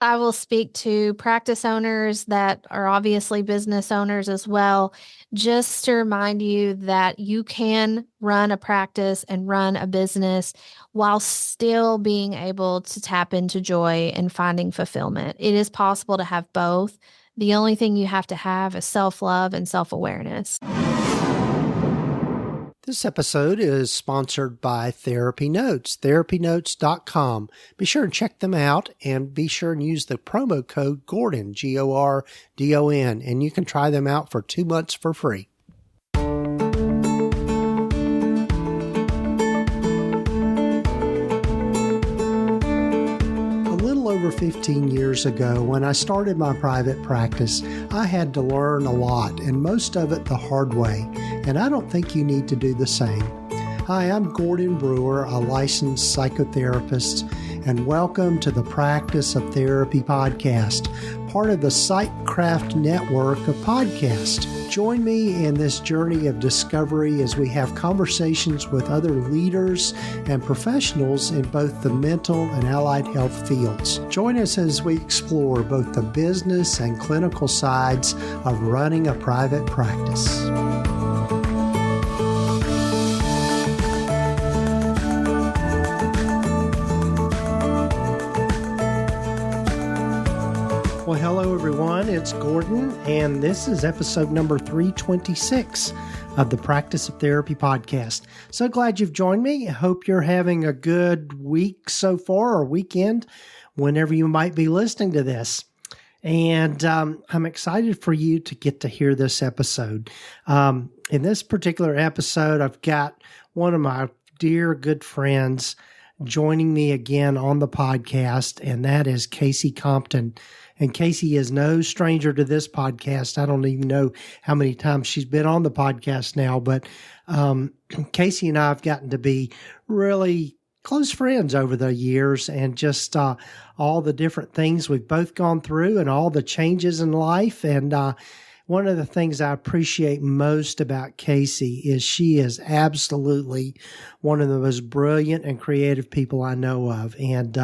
I will speak to practice owners that are obviously business owners as well, just to remind you that you can run a practice and run a business while still being able to tap into joy and finding fulfillment. It is possible to have both. The only thing you have to have is self-love and self-awareness. This episode is sponsored by Therapy Notes, therapynotes.com. Be sure and check them out and be sure and use the promo code Gordon, Gordon, and you can try them out for 2 months for free. Over 15 years ago, when I started my private practice, I had to learn a lot, and most of it the hard way, and I don't think you need to do the same. Hi, I'm Gordon Brewer, a licensed psychotherapist, and welcome to the Practice of Therapy podcast, part of the Psychcraft network of podcasts. Join me in this journey of discovery as we have conversations with other leaders and professionals in both the mental and allied health fields. Join us as we explore both the business and clinical sides of running a private practice. Well, hello, everyone. It's Gordon, and this is episode number 326 of the Practice of Therapy podcast. So glad you've joined me. I hope you're having a good week so far, or weekend, whenever you might be listening to this. And I'm excited for you to get to hear this episode. In this particular episode, I've got one of my dear good friends joining me again on the podcast, and that is Kasey Compton. And Kasey is no stranger to this podcast. I don't even know how many times she's been on the podcast now, but Kasey and I have gotten to be really close friends over the years, and just all the different things we've both gone through and all the changes in life. And one of the things I appreciate most about Kasey is she is absolutely one of the most brilliant and creative people I know of. And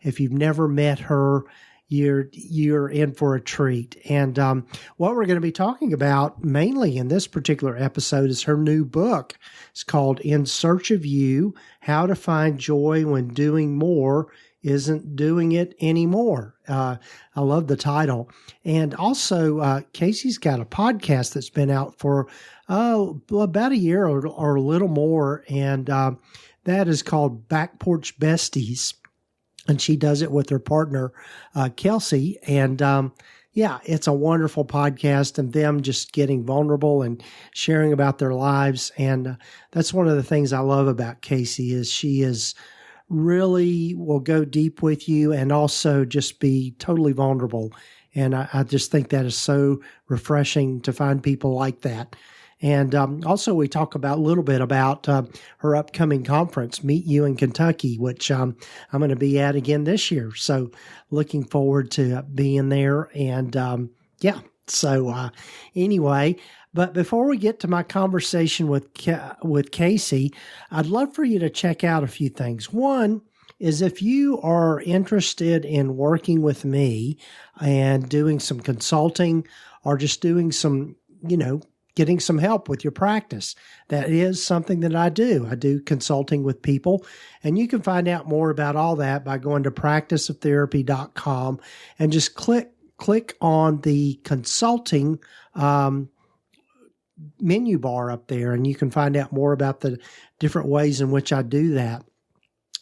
if you've never met her, you're in for a treat. And what we're going to be talking about mainly in this particular episode is her new book. It's called In Search of You: How to Find Joy When Doing More Isn't Doing It Anymore. I love the title. And also, Kasey's got a podcast that's been out for about a year or a little more, and that is called Back Porch Besties. And she does it with her partner, Kelsey. And it's a wonderful podcast, and them just getting vulnerable and sharing about their lives. And that's one of the things I love about Kasey is she is really will go deep with you and also just be totally vulnerable. And I just think that is so refreshing to find people like that. And also we talk about a little bit about her upcoming conference, Meet You in Kentucky, which I'm going to be at again this year. So looking forward to being there. And anyway, but before we get to my conversation with Kasey, I'd love for you to check out a few things. One is if you are interested in working with me and doing some consulting or just doing some, getting some help with your practice. That is something that I do. I do consulting with people, and you can find out more about all that by going to practiceoftherapy.com and just click on the consulting menu bar up there, and you can find out more about the different ways in which I do that.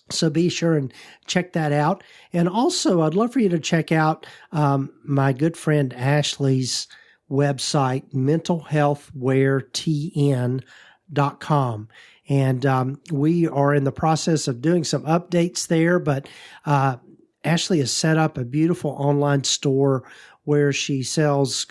So be sure and check that out. And also, I'd love for you to check out my good friend Ashley's website, mentalhealthwaretn.com. And we are in the process of doing some updates there, but Ashley has set up a beautiful online store where she sells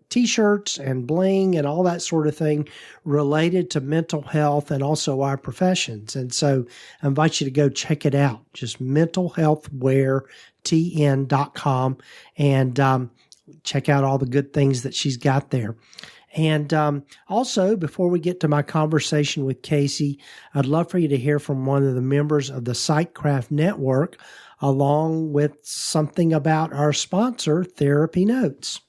T-shirts and bling and all that sort of thing related to mental health and also our professions. And so I invite you to go check it out, just mentalhealthwaretn.com, and check out all the good things that she's got there. And also, before we get to my conversation with Kasey, I'd love for you to hear from one of the members of the Psychcraft Network, along with something about our sponsor, Therapy Notes.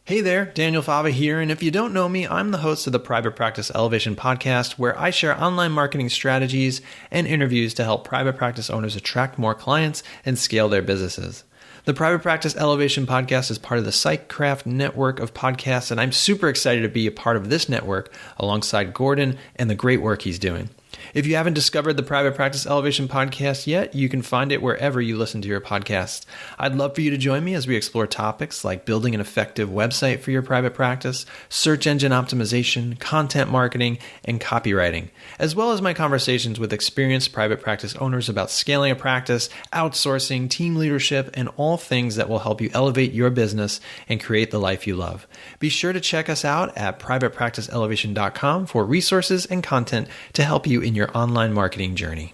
Hey there, Daniel Fava here, and if you don't know me, I'm the host of the Private Practice Elevation podcast, where I share online marketing strategies and interviews to help private practice owners attract more clients and scale their businesses. The Private Practice Elevation podcast is part of the Psychcraft network of podcasts, and I'm super excited to be a part of this network alongside Gordon and the great work he's doing. If you haven't discovered the Private Practice Elevation podcast yet, you can find it wherever you listen to your podcasts. I'd love for you to join me as we explore topics like building an effective website for your private practice, search engine optimization, content marketing, and copywriting, as well as my conversations with experienced private practice owners about scaling a practice, outsourcing, team leadership, and all things that will help you elevate your business and create the life you love. Be sure to check us out at privatepracticeelevation.com for resources and content to help you in your online marketing journey.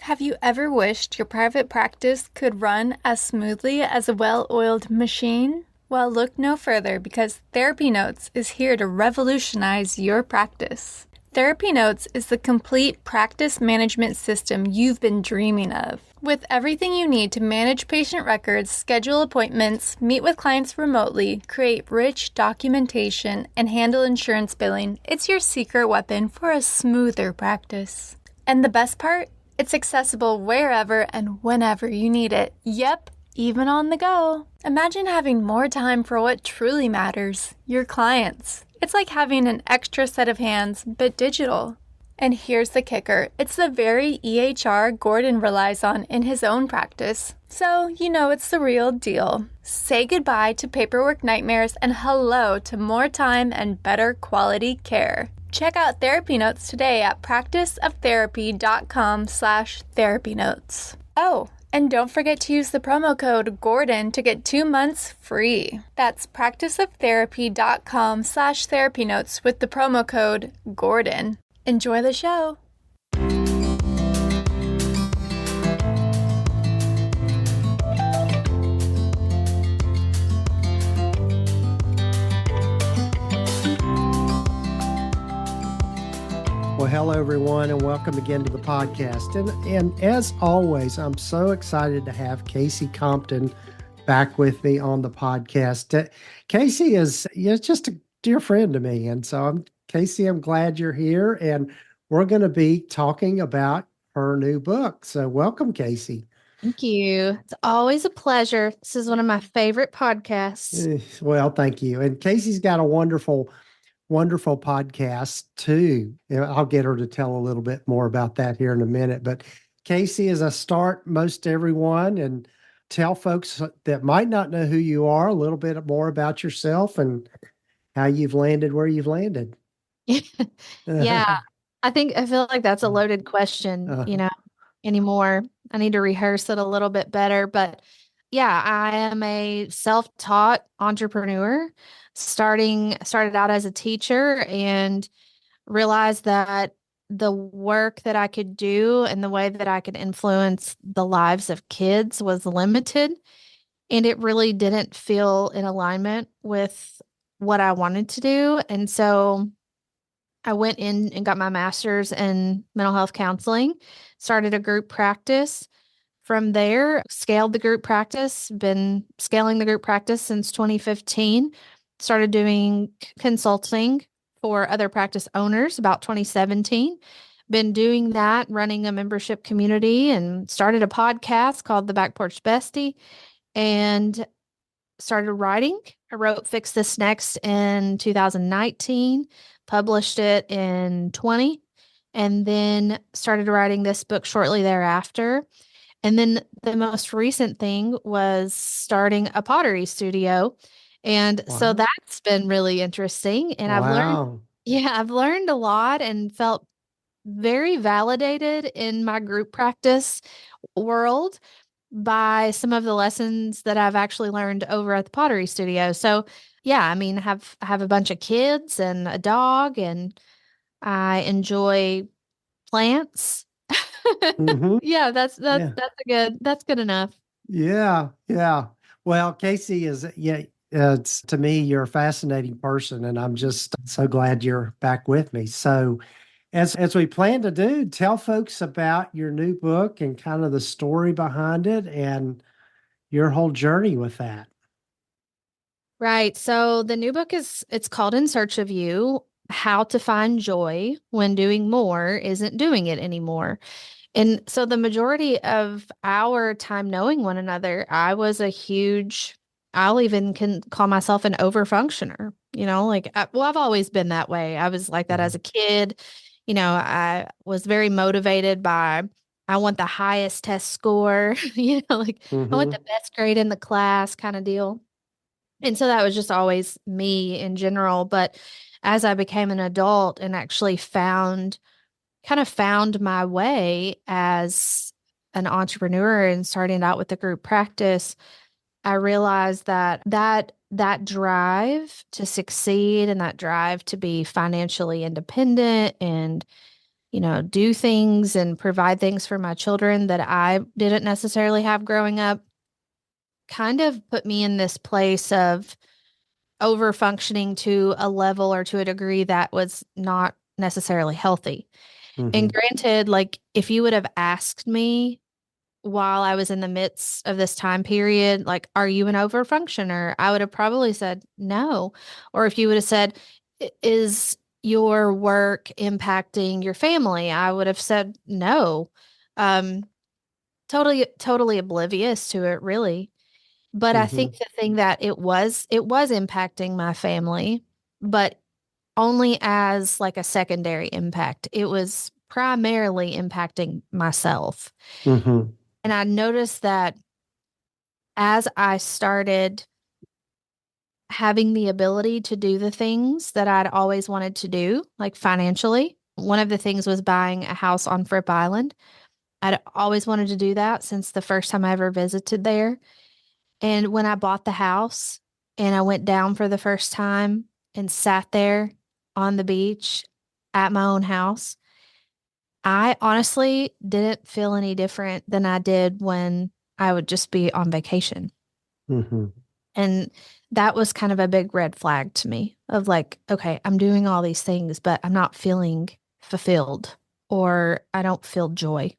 Have you ever wished your private practice could run as smoothly as a well-oiled machine? Well, look no further, because Therapy Notes is here to revolutionize your practice. Therapy Notes is the complete practice management system you've been dreaming of. With everything you need to manage patient records, schedule appointments, meet with clients remotely, create rich documentation, and handle insurance billing, it's your secret weapon for a smoother practice. And the best part? It's accessible wherever and whenever you need it. Yep, even on the go. Imagine having more time for what truly matters, your clients. It's like having an extra set of hands, but digital. And here's the kicker. It's the very EHR Gordon relies on in his own practice. So, you know it's the real deal. Say goodbye to paperwork nightmares and hello to more time and better quality care. Check out Therapy Notes today at practiceoftherapy.com/therapynotes. Oh, and don't forget to use the promo code GORDON to get 2 months free. That's practiceoftherapy.com/therapynotes with the promo code GORDON. Enjoy the show. Well, hello, everyone, and welcome again to the podcast. And as always, I'm so excited to have Kasey Compton back with me on the podcast. Kasey is just a dear friend to me. And so, Kasey, I'm glad you're here. And we're going to be talking about her new book. So welcome, Kasey. Thank you. It's always a pleasure. This is one of my favorite podcasts. Well, thank you. And Kasey's got a wonderful podcast too. I'll get her to tell a little bit more about that here in a minute. But Kasey, as I start most everyone, and tell folks that might not know who you are a little bit more about yourself and how you've landed where you've landed. Yeah, I feel like that's a loaded question, anymore. I need to rehearse it a little bit better. But yeah, I am a self-taught entrepreneur. Started out as a teacher and realized that the work that I could do and the way that I could influence the lives of kids was limited. And it really didn't feel in alignment with what I wanted to do. And so I went in and got my master's in mental health counseling, started a group practice. From there, scaled the group practice, been scaling the group practice since 2015, started doing consulting for other practice owners about 2017. Been doing that, running a membership community, and started a podcast called The Back Porch Bestie, and started writing. I wrote Fix This Next in 2019, published it in 20, and then started writing this book shortly thereafter. And then the most recent thing was starting a pottery studio. And so that's been really interesting. And I've learned a lot and felt very validated in my group practice world by some of the lessons that I've actually learned over at the pottery studio. So yeah, I mean, I have a bunch of kids and a dog, and I enjoy plants. Mm-hmm. Yeah, that's good enough. Yeah. Well, Kasey is, yeah, it's to me, you're a fascinating person, and I'm just so glad you're back with me. So, as we plan to do, tell folks about your new book and kind of the story behind it and your whole journey with that. Right. So the new book it's called In Search of You, How to Find Joy When Doing More Isn't Doing It Anymore. And so the majority of our time knowing one another, I was a huge, I'll even can call myself an overfunctioner, like, well, I've always been that way. I was like that as Mhm. a kid. I was very motivated by, I want the highest test score, like I want the Mhm. best grade in the class kind of deal. And so that was just always me in general. But as I became an adult and actually kind of found my way as an entrepreneur and starting out with the group practice, I realized that drive to succeed and that drive to be financially independent and do things and provide things for my children that I didn't necessarily have growing up kind of put me in this place of over functioning to a level or to a degree that was not necessarily healthy. And Mhm. granted, like if you would have asked me while I was in the midst of this time period, like, are you an overfunctioner? I would have probably said no. Or if you would have said, is your work impacting your family? I would have said no. Um, totally oblivious to it, really. But I think Mhm. the thing that it was impacting my family, but only as like a secondary impact. It was primarily impacting myself. Mhm. And I noticed that as I started having the ability to do the things that I'd always wanted to do, like financially, one of the things was buying a house on Fripp Island. I'd always wanted to do that since the first time I ever visited there. And when I bought the house and I went down for the first time and sat there on the beach at my own house, I honestly didn't feel any different than I did when I would just be on vacation. Mhm. And that was kind of a big red flag to me of like, okay, I'm doing all these things, but I'm not feeling fulfilled or I don't feel joy.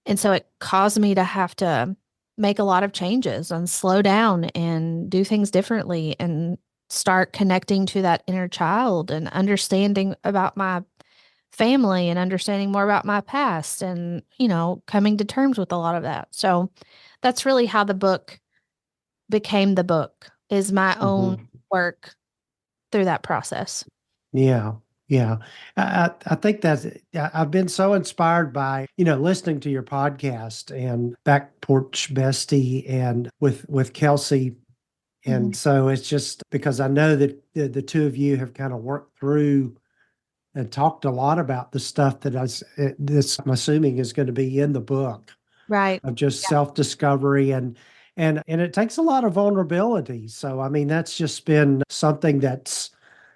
And so it caused me to have to make a lot of changes and slow down and do things differently and start connecting to that inner child and understanding about my family and understanding more about my past and, coming to terms with a lot of that. So that's really how the book became the book, is my own Mhm. work through that process. Yeah, yeah. I think I've been so inspired by listening to your podcast and Back Porch Bestie and with Kelsey, and Mhm. so it's just because I know that the two of you have kind of worked through and talked a lot about the stuff that this I'm assuming is going to be in the book Right. of just Yeah. self-discovery and it takes a lot of vulnerability. So I mean that's just been something that's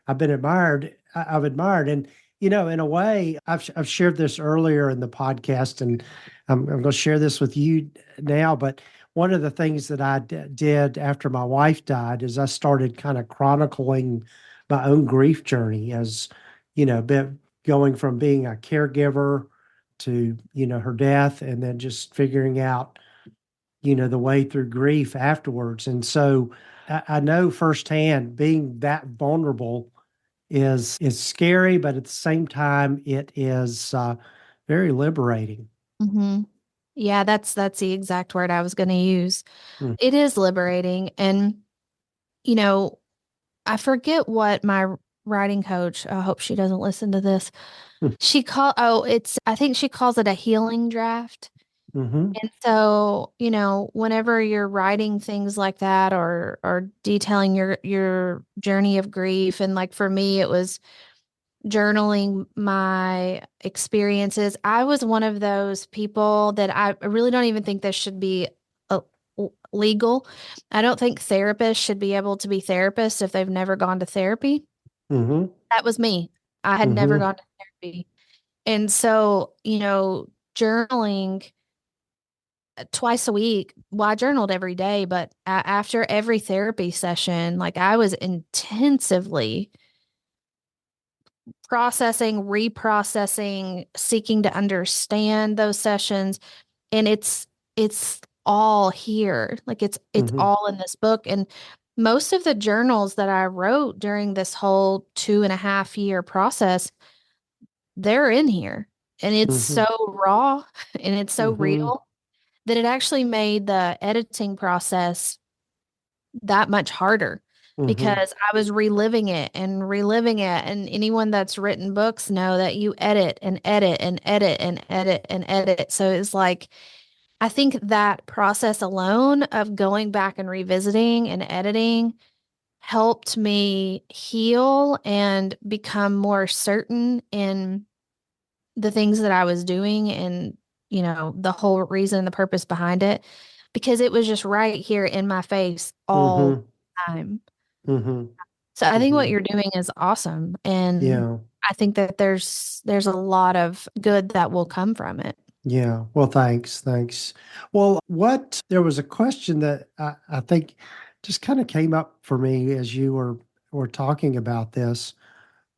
I've admired and in a way I've shared this earlier in the podcast and I'm going to share this with you now, but one of the things that did after my wife died is I started kind of chronicling my own grief journey as been going from being a caregiver to her death and then just figuring out the way through grief afterwards. And so I know firsthand being that vulnerable is scary, but at the same time it is very liberating. hmm Yeah, that's the exact word I was going to use. Mm, It is liberating. And, you know, I forget what my writing coach, I hope she doesn't listen to this. mm, I think she calls it a healing draft. mhm, And so, whenever you're writing things like that or detailing your journey of grief, and like for me, it was journaling my experiences. I was one of those people that I really don't even think this should be uh, legal. I don't think therapists should be able to be therapists if they've never gone to therapy. mhm, That was me. I had never mhm, gone to therapy. And so, journaling twice a week. Well, I journaled every day, but after every therapy session, like I was intensively processing, reprocessing, seeking to understand those sessions. And it's all here. Like it's Mm-hmm. all in this book. And most of the journals that I wrote during this whole 2.5 year process, they're in here. And it's Mm-hmm. so raw and it's so Mm-hmm. real that it actually made the editing process that much harder Mm-hmm. because I was reliving it and reliving it. And anyone that's written books know that you edit and edit and edit and edit and edit. So it's like, I think that process alone of going back and revisiting and editing helped me heal and become more certain in the things that I was doing and, the whole reason, the purpose behind it, because it was just right here in my face all Mm-hmm. the time. Mm-hmm. So I think what Mm-hmm. you're doing is awesome. And Yeah. I think that there's a lot of good that will come from it. Yeah. Well, thanks. Thanks. Well, there was a question that I think just kind of came up for me as you were talking about this.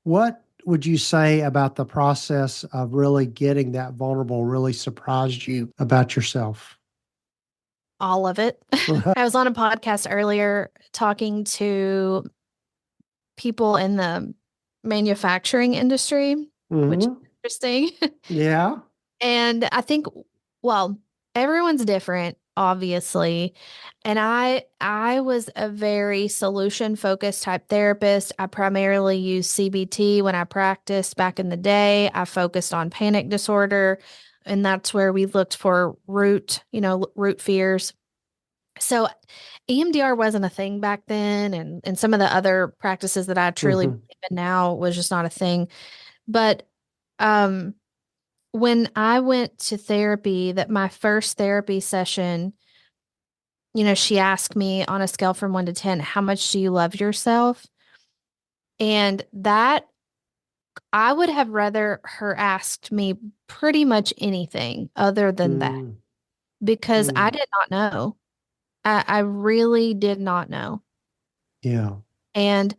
What would you say about the process of really getting that vulnerable really surprised you about yourself? All of it. I was on a podcast earlier talking to people in the manufacturing industry, which is Hmm. interesting. Yeah. And I think, well, everyone's different, obviously. And I was a very solution focused type therapist. I primarily used CBT when I practiced back in the day. I focused on panic disorder, and that's where we looked for root fears. So EMDR wasn't a thing back then, and some of the other practices that I truly believe Hmm. in now was just not a thing. But um when I went to therapy, that my first therapy session, she asked me on a scale from 1 to 10, how much do you love yourself? And that I would have rather her asked me pretty much anything other than that Mm-hmm. because I did not know. I really did not know. Yeah. And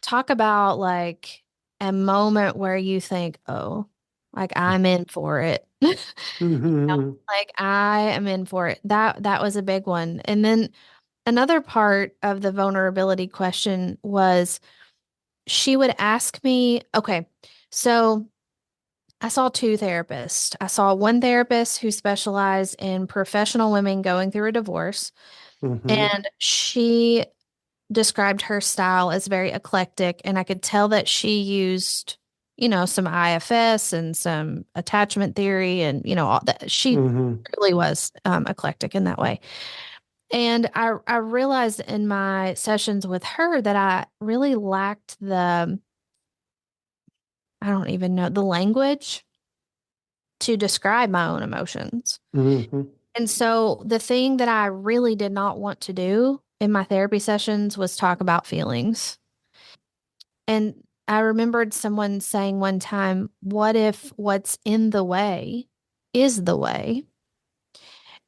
talk about like a moment where you think, oh, like I'm in for it. Hmm. Like I am in for it. That was a big one. And then another part of the vulnerability question was she would ask me, okay, so I saw two therapists. I saw one therapist who specialized in professional women going through a divorce, Hmm. and she described her style as very eclectic, and I could tell that she used, some IFS and some attachment theory, and all that. She Hmm. really was eclectic in that way. And I realized in my sessions with her that I really lacked I don't even know, the language to describe my own emotions. Hmm. And so the thing that I really did not want to do in my therapy sessions was talk about feelings. And I remembered someone saying one time, what if what's in the way is the way?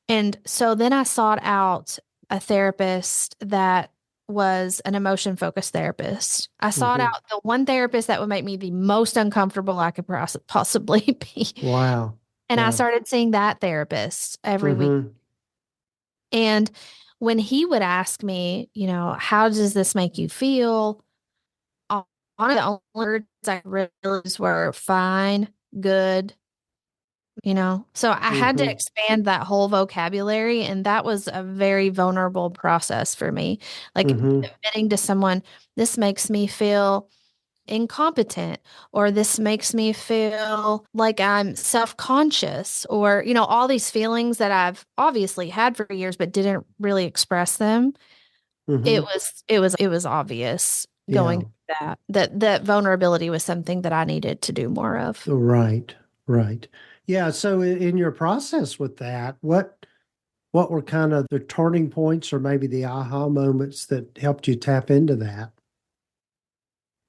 And so then I sought out a therapist that was an emotion focused therapist. I sought Hmm. out the one therapist that would make me the most uncomfortable I could possibly be. Wow. And I Yeah. started seeing that therapist every week. Hmm. And when he would ask me, how does this make you feel? Honestly, the only words I realized were fine, good, so I had to Hmm. expand that whole vocabulary, and that was a very vulnerable process for me. Like Hmm. admitting to someone, this makes me feel incompetent, or this makes me feel like I'm self-conscious, or all these feelings that I've obviously had for years but didn't really express them. Hmm. It was obvious going Yeah. through that vulnerability was something that I needed to do more of. Right. Right. Yeah. So in your process with that, what were kind of the turning points or maybe the aha moments that helped you tap into that?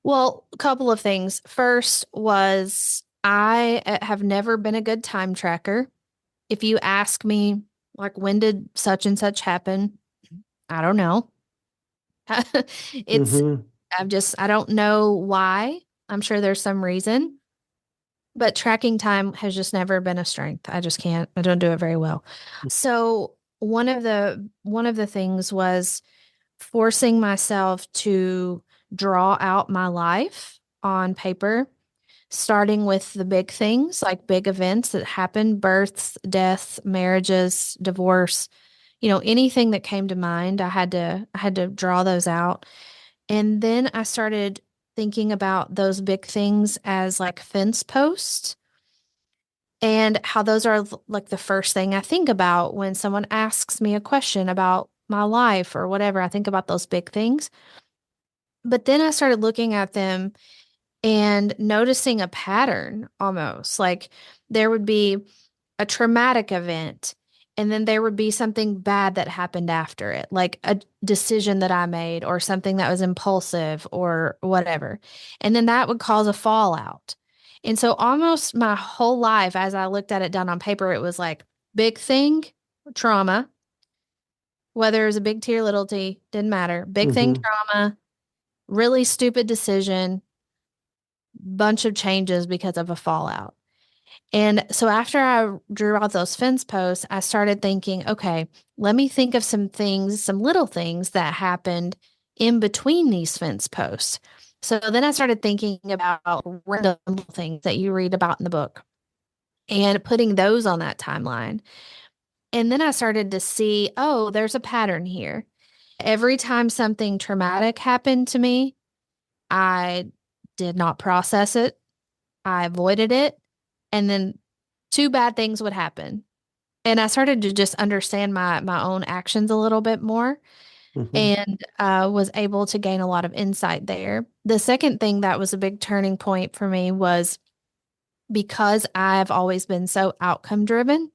Well, a couple of things. First was I have never been a good time tracker. If you ask me, Like, when did such and such happen? I don't know. It's, Mm-hmm. I don't know why. I'm sure there's some reason, but tracking time has just never been a strength. I just can't, I don't do it very well. So one of the things was forcing myself to draw out my life on paper, starting with the big things, like big events that happen, births, deaths, marriages, divorce, anything that came to mind. I had to draw those out. And then I started thinking about those big things as like fence posts, and how those are like the first thing I think about when someone asks me a question about my life or whatever. I think about those big things. But then I started looking at them and noticing a pattern, almost like there would be a traumatic event, and then there would be something bad that happened after it, like a decision that I made or something that was impulsive or whatever. And then that would cause a fallout. And so almost my whole life, as I looked at it down on paper, it was like big thing, trauma, whether it was a big T or little t, didn't matter. Big thing, Mm-hmm. trauma, really stupid decision, bunch of changes because of a fallout. And so after I drew out those fence posts, I started thinking, okay, let me think of some things, some little things that happened in between these fence posts. So then I started thinking about random little things that you read about in the book and putting those on that timeline. And then I started to see, oh, there's a pattern here. Every time something traumatic happened to me, I did not process it. I avoided it. And then two bad things would happen. And I started to just understand my own actions a little bit more, Mm-hmm. and was able to gain a lot of insight there. The second thing that was a big turning point for me was because I've always been so outcome driven.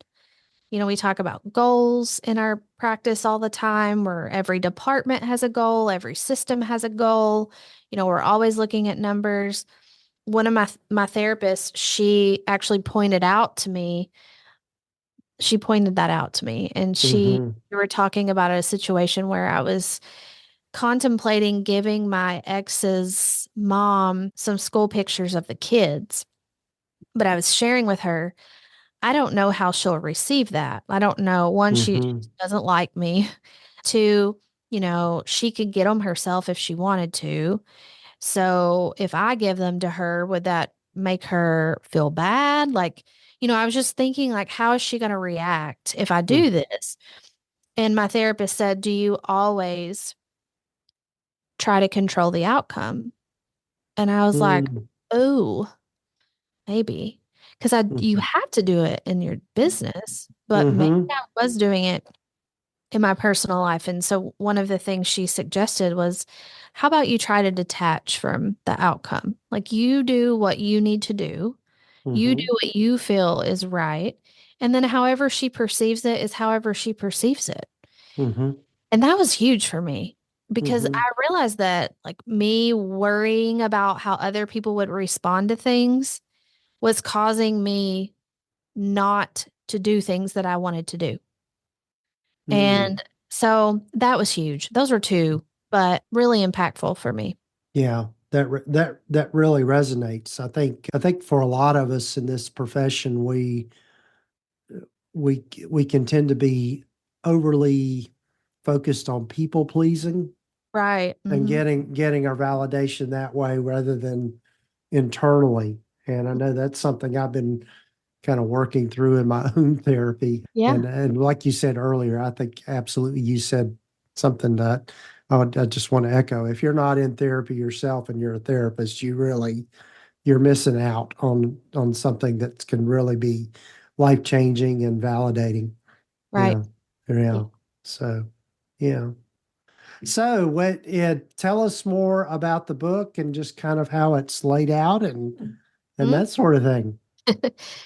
We talk about goals in our practice all the time, where every department has a goal, every system has a goal. We're always looking at numbers. One of my therapists, she pointed that out to me, and Mm-hmm. we were talking about a situation where I was contemplating giving my ex's mom some school pictures of the kids, but I was sharing with her, I don't know how she'll receive that. I don't know. One, she Mm-hmm. doesn't like me. Two, she could get them herself if she wanted to. So if I give them to her, would that make her feel bad? Like, I was just thinking, like, how is she going to react if I do this? And my therapist said, do you always try to control the outcome? And I was like, Mm-hmm. oh, maybe. Because you Mm-hmm. have to do it in your business, but maybe Mm-hmm. I was doing it in my personal life. And so one of the things she suggested was, how about you try to detach from the outcome? Like, you do what you need to do, you do Mm-hmm. what you feel is right. And then however she perceives it is however she perceives it. Mm-hmm. And that was huge for me because Mm-hmm. I realized that, like, me worrying about how other people would respond to things was causing me not to do things that I wanted to do. Mm. And so that was huge. Those were two, but really impactful for me. Yeah, that really resonates. I think for a lot of us in this profession, we can tend to be overly focused on people pleasing Right. and Hmm. getting our validation that way rather than internally. And I know that's something I've been kind of working through in my own therapy. Yeah. And like you said earlier, I think absolutely you said something that I just want to echo. If you're not in therapy yourself and you're a therapist, you're missing out on something that can really be life changing and validating. Right. Yeah, yeah. So, yeah. So, tell us more about the book and just kind of how it's laid out and Mhm. that sort of thing.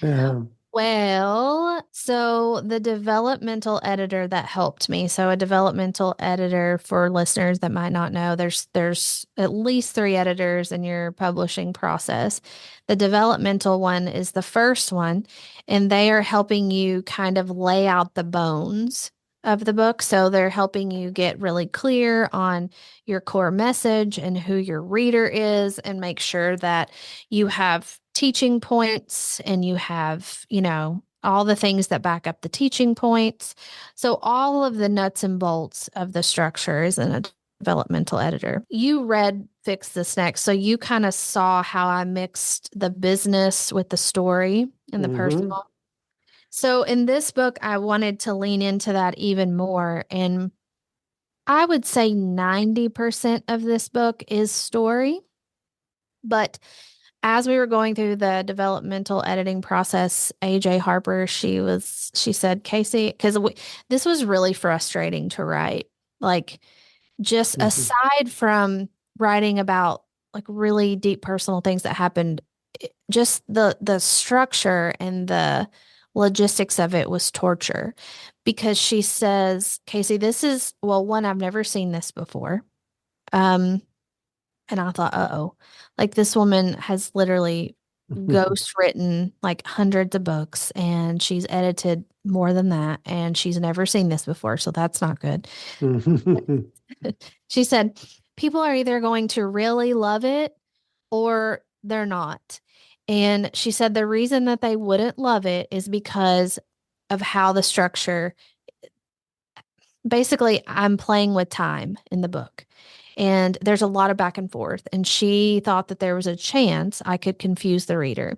Yeah. Well, so the developmental editor that helped me. So a developmental editor, for listeners that might not know, there's at least three editors in your publishing process. The developmental one is the first one, and they are helping you kind of lay out the bones of the book. So they're helping you get really clear on your core message and who your reader is, and make sure that you have teaching points and you have, all the things that back up the teaching points. So all of the nuts and bolts of the structure is in a developmental editor. You read Fix This Next, so you kind of saw how I mixed the business with the story and the Mm-hmm. personal. So in this book, I wanted to lean into that even more. And I would say 90% of this book is story. But as we were going through the developmental editing process, AJ Harper, she said, Kasey, because this was really frustrating to write. Like, just Mm-hmm. aside from writing about like really deep personal things that happened, just the structure and the logistics of it was torture. Because she says, Kasey, this is, well, one, I've never seen this before. Um, and I thought, uh-oh, like this woman has literally ghost written like hundreds of books, and she's edited more than that, and she's never seen this before. So that's not good. She said, people are either going to really love it or they're not. And she said the reason that they wouldn't love it is because of how the structure, basically, I'm playing with time in the book. And there's a lot of back and forth. And she thought that there was a chance I could confuse the reader.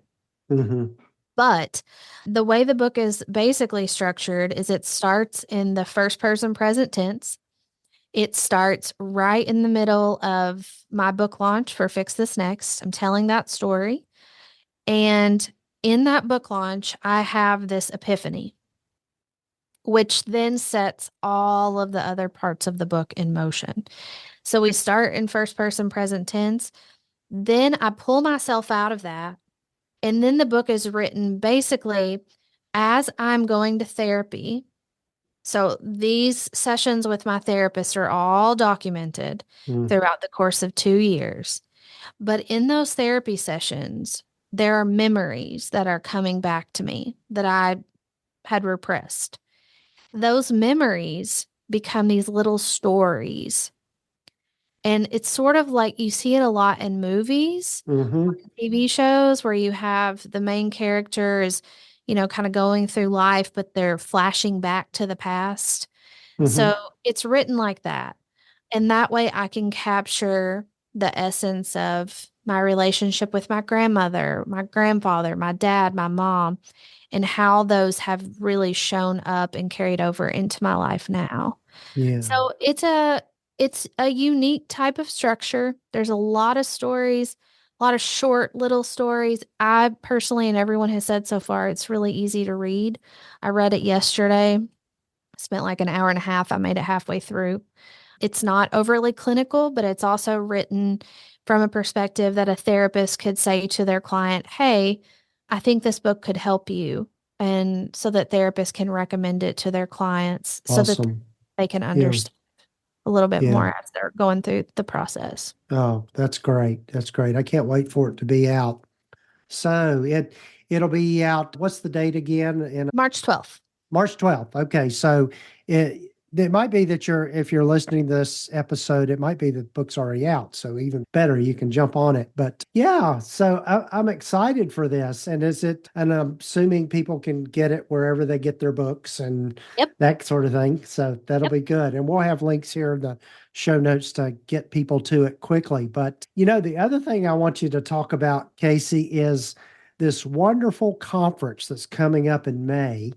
Mm-hmm. But the way the book is basically structured is it starts in the first person present tense. It starts right in the middle of my book launch for Fix This Next. I'm telling that story. And in that book launch, I have this epiphany, which then sets all of the other parts of the book in motion. So we start in first person present tense. Then I pull myself out of that. And then the book is written basically as I'm going to therapy. So these sessions with my therapist are all documented throughout the course of 2 years. But in those therapy sessions, there are memories that are coming back to me that I had repressed. Those memories become these little stories. And it's sort of like you see it a lot in movies, Mm-hmm. TV shows, where you have the main character is, kind of going through life, but they're flashing back to the past. Mm-hmm. So it's written like that. And that way I can capture the essence of my relationship with my grandmother, my grandfather, my dad, my mom, and how those have really shown up and carried over into my life now. Yeah. So it's a unique type of structure. There's a lot of stories, a lot of short little stories. I personally, and everyone has said so far, it's really easy to read. I read it yesterday, spent like an hour and a half. I made it halfway through. It's not overly clinical, but it's also written from a perspective that a therapist could say to their client, hey, I think this book could help you. And so that therapists can recommend it to their clients so that Awesome. they can Yeah. understand a little bit Yeah. more as they're going through the process. Oh, that's great. That's great. I can't wait for it to be out. So it'll be out. What's the date again? In March 12th. March 12th. Okay. So it might be that if you're listening to this episode, it might be that the book's already out. So even better, you can jump on it. But yeah, so I'm excited for this. And I'm assuming people can get it wherever they get their books and Yep. that sort of thing. So that'll Yep. be good. And we'll have links here in the show notes to get people to it quickly. But the other thing I want you to talk about, Kasey, is this wonderful conference that's coming up in May,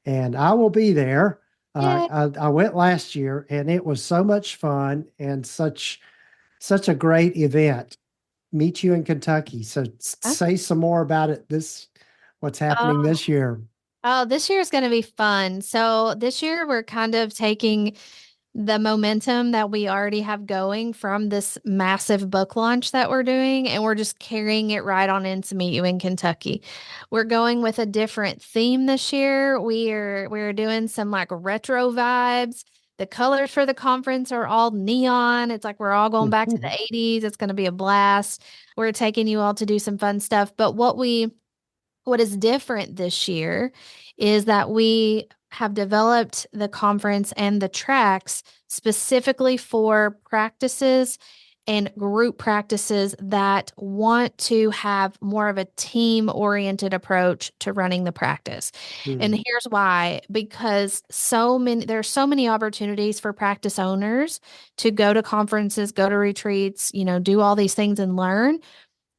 and I will be there. Yay. I went last year, and it was so much fun and such a great event. Meet you in Kentucky. So Huh? say some more about it. What's happening Oh, this year? oh, this year is going to be fun. So this year we're kind of taking the momentum that we already have going from this massive book launch that we're doing, and we're just carrying it right on in to meet you in Kentucky. We're going with a different theme this year. We're doing some like retro vibes. The colors for the conference are all neon. It's like we're all going back to the 80s. It's going to be a blast. We're taking you all to do some fun stuff. But what is different this year is that we have developed the conference and the tracks specifically for practices and group practices that want to have more of a team-oriented approach to running the practice. And here's why, because there's so many opportunities for practice owners to go to conferences, go to retreats, do all these things and learn.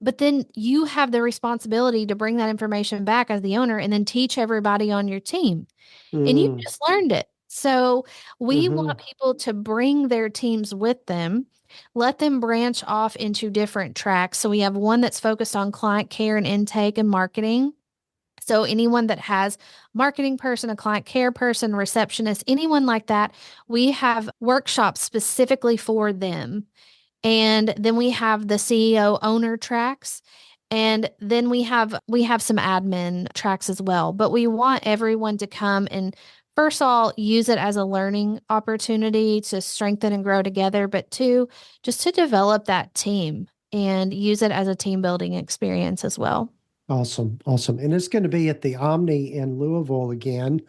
But then you have the responsibility to bring that information back as the owner and then teach everybody on your team. And you Mm. just learned it. So we Mm-hmm. want people to bring their teams with them, let them branch off into different tracks. So we have one that's focused on client care and intake and marketing. So anyone that has marketing person, a client care person, receptionist, anyone like that, we have workshops specifically for them. And then we have the CEO owner tracks. And then we have some admin tracks as well. But we want everyone to come and first of all, use it as a learning opportunity to strengthen and grow together. But two, just to develop that team and use it as a team building experience as well. Awesome. Awesome. And it's going to be at the Omni in Louisville again.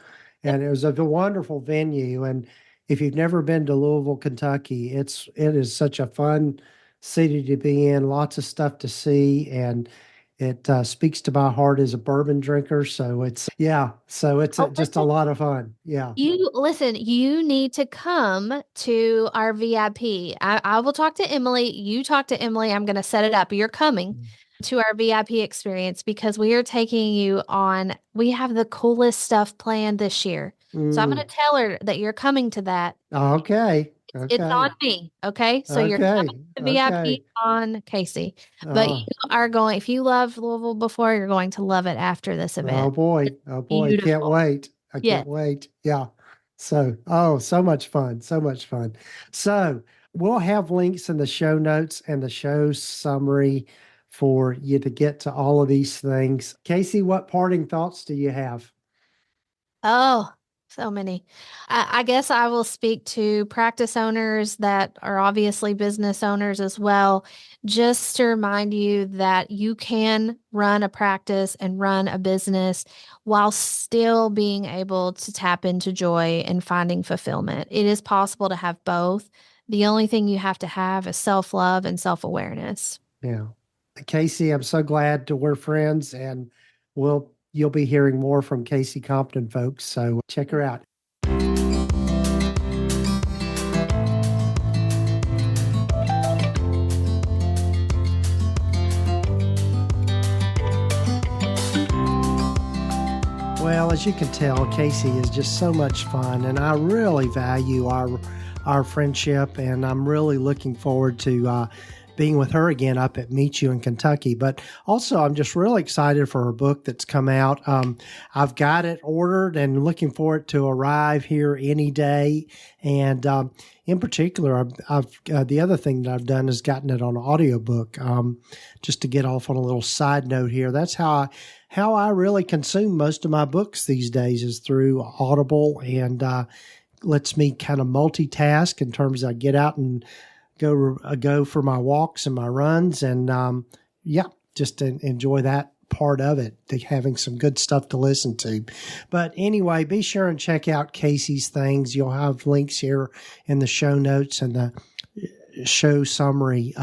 And it was a wonderful venue. And if you've never been to Louisville, Kentucky, it is such a fun city to be in, lots of stuff to see. And it speaks to my heart as a bourbon drinker. So it's Oh, just a lot of fun. Yeah. You need to come to our VIP. I will talk to Emily. You talk to Emily. I'm going to set it up. You're coming to our VIP experience because we are taking you on, we have the coolest stuff planned this year. So I'm going Mm. to tell her that you're coming to that. Okay. It's on Okay. me. Okay. So you're coming Okay. to VIP Okay. on Kasey, but you Oh, are going, if you love Louisville before, you're going to love it after this oh event. boy. It's Oh boy. Can't beautiful. wait. I Yes. can't wait. Yeah. So, so much fun. So much fun. So, we'll have links in the show notes and the show summary for you to get to all of these things. Kasey, what parting thoughts do you have? Oh, so many. I guess I will speak to practice owners that are obviously business owners as well, just to remind you that you can run a practice and run a business while still being able to tap into joy and finding fulfillment. It is possible to have both. The only thing you have to have is self-love and self-awareness. Yeah. Kasey, I'm so glad that we're friends and you'll be hearing more from Kasey Compton, folks. So check her out. Well, as you can tell, Kasey is just so much fun, and I really value our friendship, and I'm really looking forward to being with her again up at Meet You in Kentucky. But also, I'm just really excited for her book that's come out. I've got it ordered and looking for it to arrive here any day. And in particular, I've the other thing that I've done is gotten it on audiobook. Just to get off on a little side note here, that's how I really consume most of my books these days is through Audible, and lets me kind of multitask in terms of I get out and go for my walks and my runs, and just enjoy that part of it, having some good stuff to listen to. But anyway, be sure and check out Kasey's things. You'll have links here in the show notes and the show summary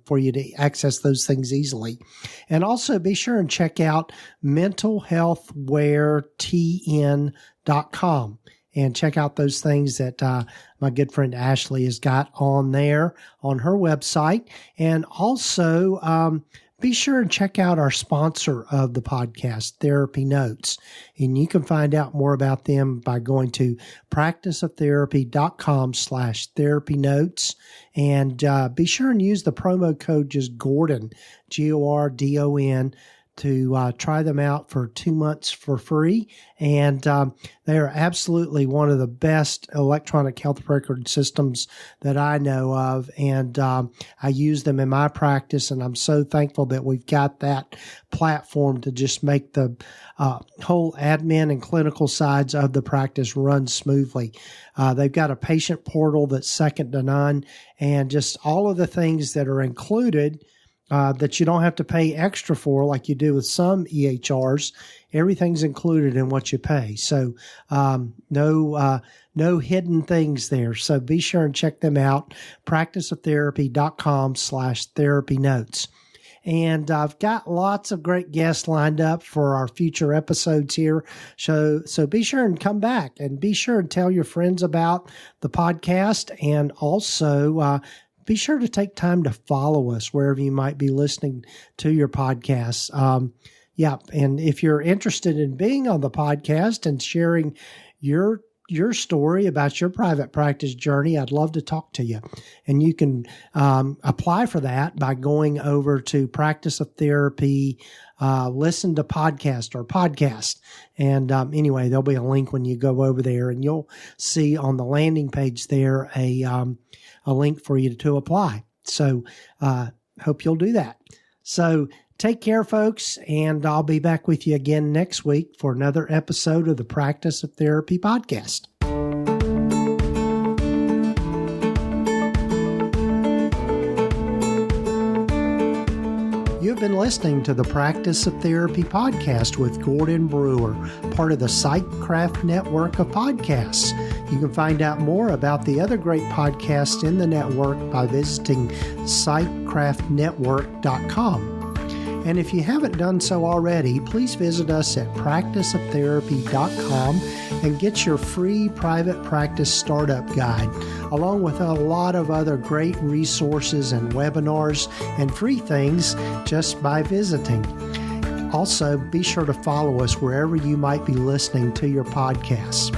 for you to access those things easily. And also be sure and check out mentalhealthwaretn.com and check out those things that my good friend Ashley has got on there on her website. And also be sure and check out our sponsor of the podcast, Therapy Notes. And you can find out more about them by going to practiceoftherapy.com/therapy notes. And be sure and use the promo code just Gordon, Gordon, to try them out for 2 months for free. And they are absolutely one of the best electronic health record systems that I know of. And I use them in my practice, and I'm so thankful that we've got that platform to just make the whole admin and clinical sides of the practice run smoothly. They've got a patient portal that's second to none, and just all of the things that are included that you don't have to pay extra for like you do with some EHRs. Everything's included in what you pay. So no hidden things there. So be sure and check them out, practiceoftherapy.com/therapy notes. And I've got lots of great guests lined up for our future episodes here. So be sure and come back, and be sure and tell your friends about the podcast, and also be sure to take time to follow us wherever you might be listening to your podcasts. And if you're interested in being on the podcast and sharing your story about your private practice journey, I'd love to talk to you. And you can apply for that by going over to Practice of Therapy, Listen to Podcast or Podcast. And anyway, there'll be a link when you go over there, and you'll see on the landing page there a link for you to apply. So hope you'll do that. So take care, folks, and I'll be back with you again next week for another episode of the Practice of Therapy podcast. You've been listening to the Practice of Therapy podcast with Gordon Brewer, part of the PsychCraft network of podcasts. You can find out more about the other great podcasts in the network by visiting psychcraftnetwork.com. And if you haven't done so already, please visit us at practiceoftherapy.com and get your free private practice startup guide, along with a lot of other great resources and webinars and free things just by visiting. Also, be sure to follow us wherever you might be listening to your podcasts.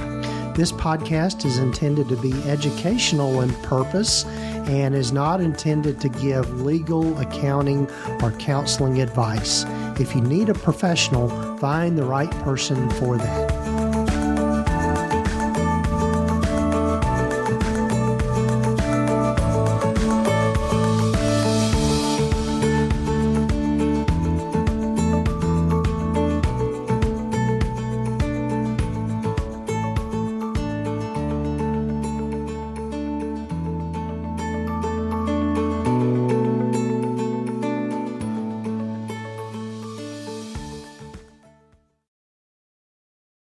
This podcast is intended to be educational in purpose and is not intended to give legal, accounting, or counseling advice. If you need a professional, find the right person for that.